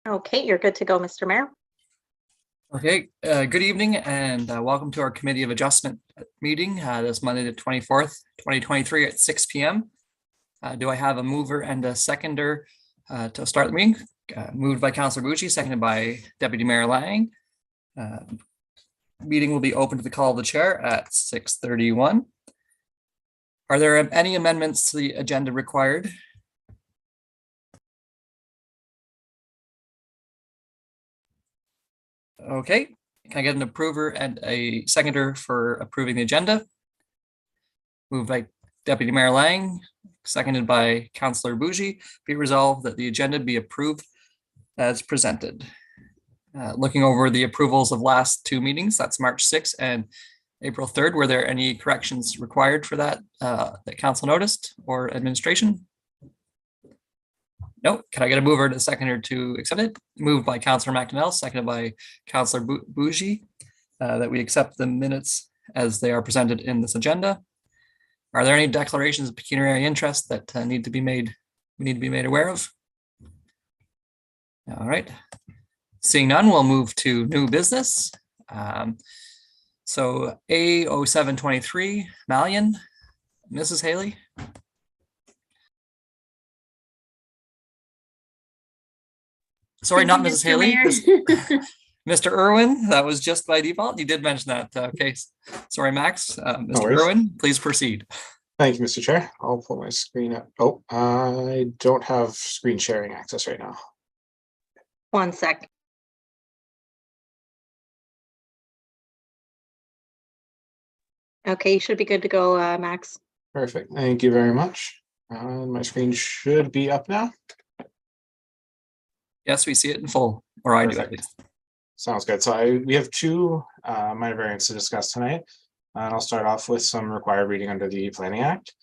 Okay, you're good to go, Mr. Mayor. Okay, good evening and welcome to our Committee of Adjustment meeting this Monday the 24th, 2023 at 6 p.m. Do I have a mover and a seconder to start the meeting? Moved by Councillor Bucci, seconded by Deputy Mayor Lang. Meeting will be open to the call of the chair at 6:31. Are there any amendments to the agenda required? Okay, can I get an approver and a seconder for approving the agenda? Moved by Deputy Mayor Lang, seconded by Councillor Bucci. Be resolved that the agenda be approved as presented. Looking over the approvals of last two meetings, that's March 6th and April 3rd. Were there any corrections required for that that council noticed or administration? No. Can I get a mover and a seconder to accept it? Moved by Councillor McDonnell, seconded by Councillor Bucci, that we accept the minutes as they are presented in this agenda. Are there any declarations of pecuniary interest that need to be made? We need to be made aware of. All right. Seeing none, we'll move to new business. So A0723 Malian, Mrs. Haley. Sorry, not Mrs. Haley. Mr. Irwin, that was just by default. You did mention that. Okay, sorry, Max. Mr. Irwin, please proceed. Thank you, Mr. Chair. I'll pull my screen up. Oh, I don't have screen sharing access right now. 1 sec. Okay, you should be good to go, Max. Perfect. Thank you very much. My screen should be up now. Yes, we see it in full, or I do at least. Sounds good. So we have two minor variants to discuss tonight. And I'll start off with some required reading under the Planning Act.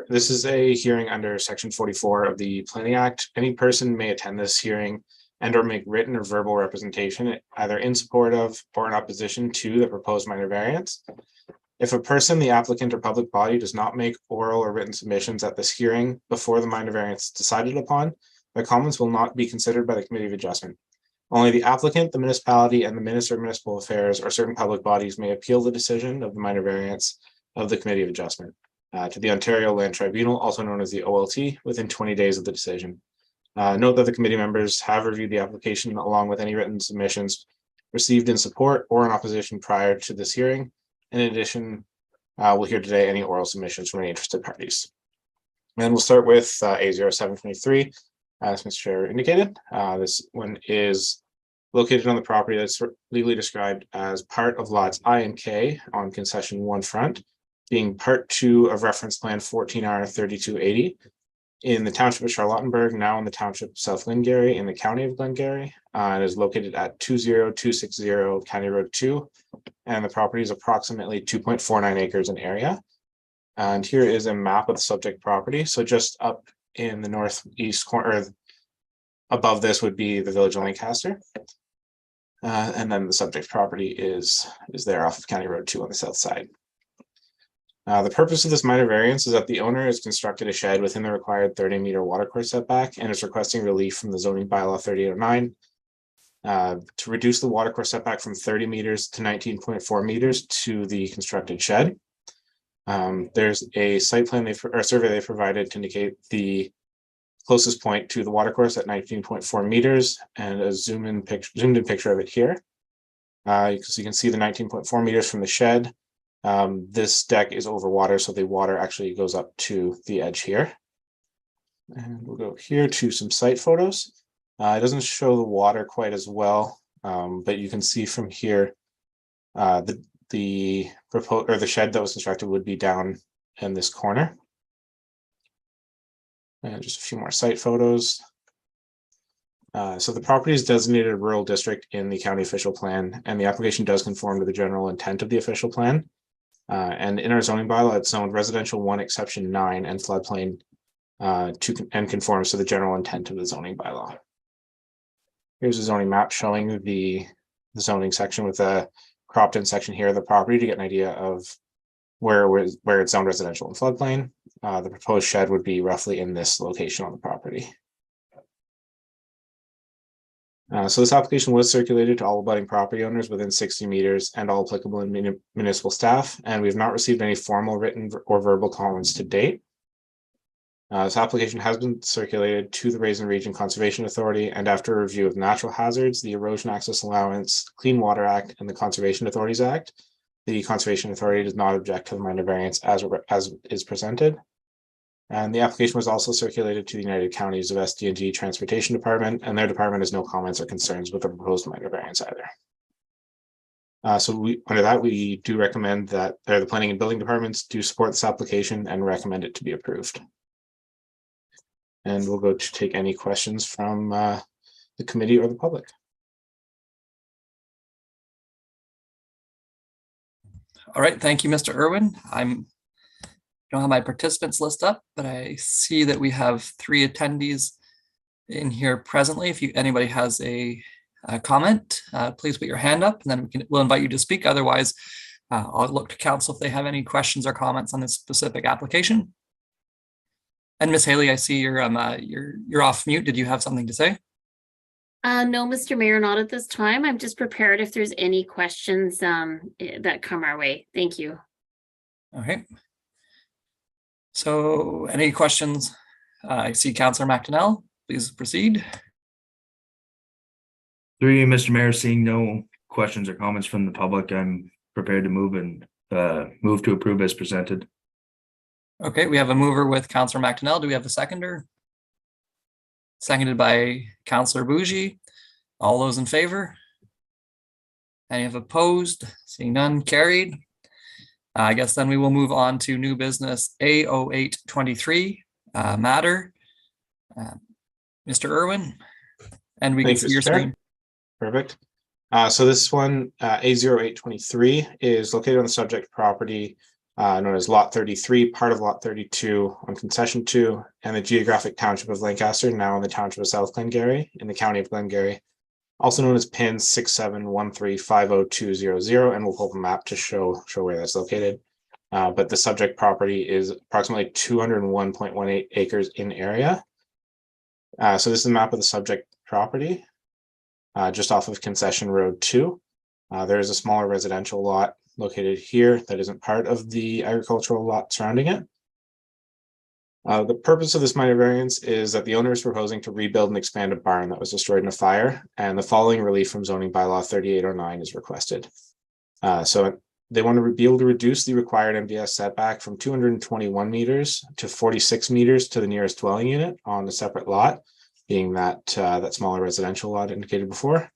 This is a hearing under Section 44 of the Planning Act. Any person may attend this hearing and or make written or verbal representation either in support of or in opposition to the proposed minor variance. If a person, the applicant or public body does not make oral or written submissions at this hearing before the minor variance is decided upon, the comments will not be considered by the Committee of Adjustment. Only the applicant, the municipality, and the Minister of Municipal Affairs or certain public bodies may appeal the decision of the minor variance of the Committee of Adjustment to the Ontario Land Tribunal, also known as the OLT, within 20 days of the decision. Note that the committee members have reviewed the application along with any written submissions received in support or in opposition prior to this hearing. In addition, we'll hear today any oral submissions from any interested parties. And we'll start with A0723. As Mr. Chair indicated, this one is located on the property that's legally described as part of lots I and K on concession 1 front, being part 2 of reference plan 14R3280 in the township of Charlottenburg, now in the township of South Glengarry in the county of Glengarry. It is located at 20260 County Road 2, and the property is approximately 2.49 acres in area. And here is a map of the subject property. So just up in the northeast corner, above this would be the village of Lancaster. And then the subject property is there off of County Road 2 on the south side. The purpose of this minor variance is that the owner has constructed a shed within the required 30-meter watercourse setback and is requesting relief from the zoning bylaw 3809 to reduce the watercourse setback from 30 meters to 19.4 meters to the constructed shed. There's a site plan or survey they provided to indicate the closest point to the watercourse at 19.4 meters and a zoomed in picture of it here. So you can see the 19.4 meters from the shed. This deck is over water, so the water actually goes up to the edge here. And we'll go here to some site photos. It doesn't show the water quite as well, but you can see from here the proposed or the shed that was constructed would be down in this corner. And just a few more site photos. So the property is designated a rural district in the county official plan, and the application does conform to the general intent of the official plan. And in our zoning bylaw, it's zoned residential 1 exception 9 and floodplain and conforms to the general intent of the zoning bylaw. Here's a zoning map showing the zoning section with a cropped in section here of the property to get an idea of where it's zoned residential and floodplain. The proposed shed would be roughly in this location on the property. So this application was circulated to all abutting property owners within 60 meters and all applicable municipal staff, and we have not received any formal written or verbal comments to date. This application has been circulated to the Raisin Region Conservation Authority, and after a review of natural hazards, the Erosion Access Allowance, Clean Water Act, and the Conservation Authorities Act, the Conservation Authority does not object to the minor variance as is presented. And the application was also circulated to the United Counties of SD&G Transportation Department, and their department has no comments or concerns with the proposed minor variance either. So under that, we do recommend that the planning and building departments do support this application and recommend it to be approved. And we'll go to take any questions from the committee or the public. All right, thank you, Mr. Irwin. I don't have my participants list up, but I see that we have 3 attendees in here presently. If anybody has a comment, please put your hand up, and then we'll invite you to speak. Otherwise, I'll look to council if they have any questions or comments on this specific application. And Ms. Haley, I see you're off mute. Did you have something to say? No, Mr. Mayor, not at this time. I'm just prepared if there's any questions that come our way. Thank you. Okay. So any questions? I see Councillor McDonnell. Please proceed. Through you, Mr. Mayor, seeing no questions or comments from the public, I'm prepared to move to approve as presented. Okay, we have a mover with Councillor McDonnell. Do we have a seconder? Seconded by Councillor Bougie. All those in favor? Any have opposed? Seeing none, carried. I guess then we will move on to new business A0823 matter. Mr. Irwin, and we can see your screen. Perfect. So this one, A0823, is located on the subject property known as Lot 33, part of Lot 32 on Concession 2, and the geographic township of Lancaster, now in the township of South Glengarry, in the county of Glengarry, also known as PIN 67135020, and we'll pull up a map to show where that's located. But the subject property is approximately 201.18 acres in area. So this is a map of the subject property, just off of Concession Road 2. There is a smaller residential lot located here that isn't part of the agricultural lot surrounding it. The purpose of this minor variance is that the owner is proposing to rebuild and expand a barn that was destroyed in a fire, and the following relief from zoning bylaw 3809 is requested. So they want to be able to reduce the required MDS setback from 221 meters to 46 meters to the nearest dwelling unit on a separate lot, being that that smaller residential lot indicated before.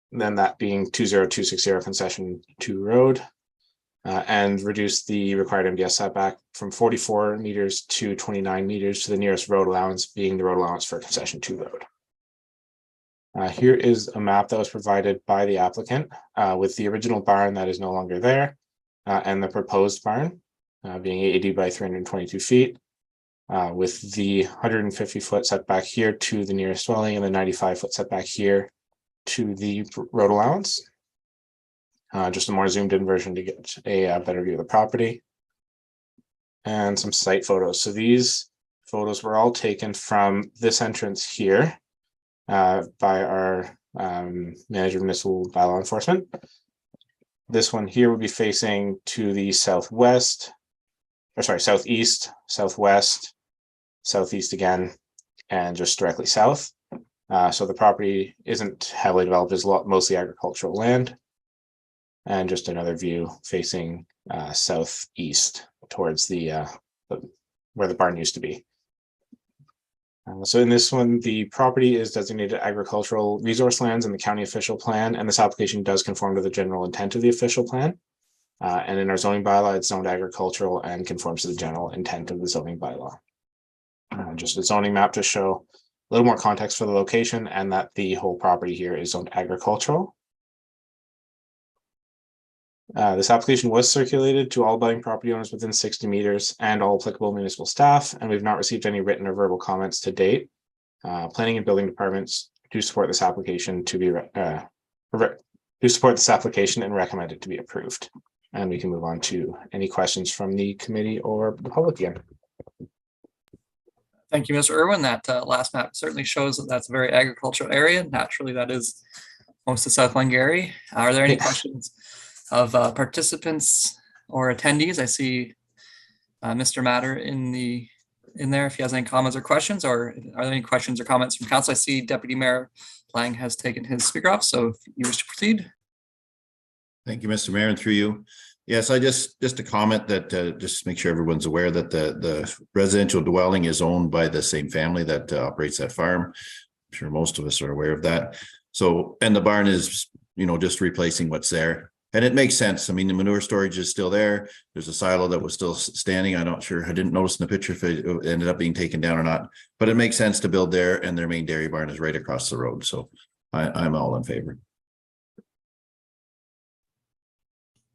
Then that being 20260 Concession 2 Road. And reduce the required MDS setback from 44 meters to 29 meters to the nearest road allowance, being the road allowance for Concession 2 Road. Here is a map that was provided by the applicant with the original barn that is no longer there, and the proposed barn being 80 by 322 feet, with the 150-foot setback here to the nearest dwelling and the 95-foot setback here to the road allowance. Just a more zoomed in version to get a better view of the property. And some site photos. So these photos were all taken from this entrance here by our manager of municipal bylaw enforcement. This one here would be facing to the southwest, or sorry, southeast, southwest, southeast again, and just directly south. So the property isn't heavily developed, it's mostly agricultural land. And just another view facing southeast towards the where the barn used to be. So in this one, the property is designated agricultural resource lands in the county official plan, and this application does conform to the general intent of the official plan. And in our zoning bylaw, it's zoned agricultural and conforms to the general intent of the zoning bylaw. Just a zoning map to show a little more context for the location and that the whole property here is zoned agricultural. This application was circulated to all abutting property owners within 60 meters and all applicable municipal staff, and we've not received any written or verbal comments to date. Planning and building departments do support this application to be and recommend it to be approved. And we can move on to any questions from the committee or the public again. Thank you, Mr. Irwin. That last map certainly shows that that's a very agricultural area. Naturally, that is most of South Glengarry. Are there any Yes. questions of participants or attendees? I see Mr. Matter in there if he has any comments or questions, or are there any questions or comments from council? I see Deputy Mayor Lang has taken his speaker off, so if you wish to proceed. Thank you, Mr. Mayor, and through you. Yes, I just a comment that just make sure everyone's aware that the residential dwelling is owned by the same family that operates that farm. I'm sure most of us are aware of that. So, and the barn is, just replacing what's there. And it makes sense. I mean, the manure storage is still there. There's a silo that was still standing. I'm not sure. I didn't notice in the picture if it ended up being taken down or not, but it makes sense to build there, and their main dairy barn is right across the road. So I'm all in favor.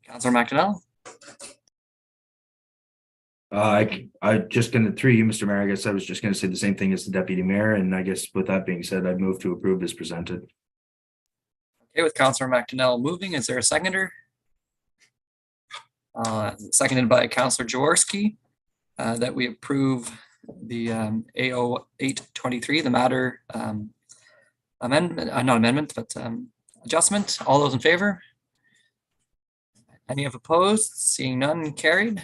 Councilor McDonnell. I just gonna, through you, Mr. Mayor, I guess I was just gonna say the same thing as the deputy mayor, and I guess with that being said, I move to approve as presented. Okay, with Councilor McDonnell moving, is there a seconder? Seconded by Councilor Jaworski, that we approve the AO 823, the matter amendment, not amendment, but adjustment. All those in favor? Any of opposed? Seeing none, carried.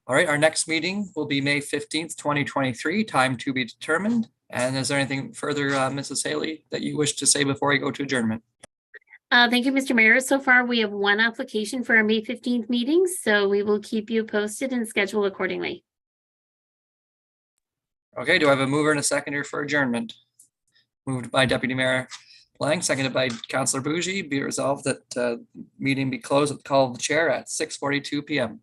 All right, our next meeting will be May 15th, 2023, time to be determined. And is there anything further, Mrs. Haley, that you wish to say before we go to adjournment? Thank you, Mr. Mayor. So far, we have one application for our May 15th meeting, so we will keep you posted and schedule accordingly. Okay, do I have a mover and a seconder for adjournment? Moved by Deputy Mayor Lang, seconded by Councilor Bougie. Be it resolved that meeting be closed at the call of the chair at 6:42 p.m.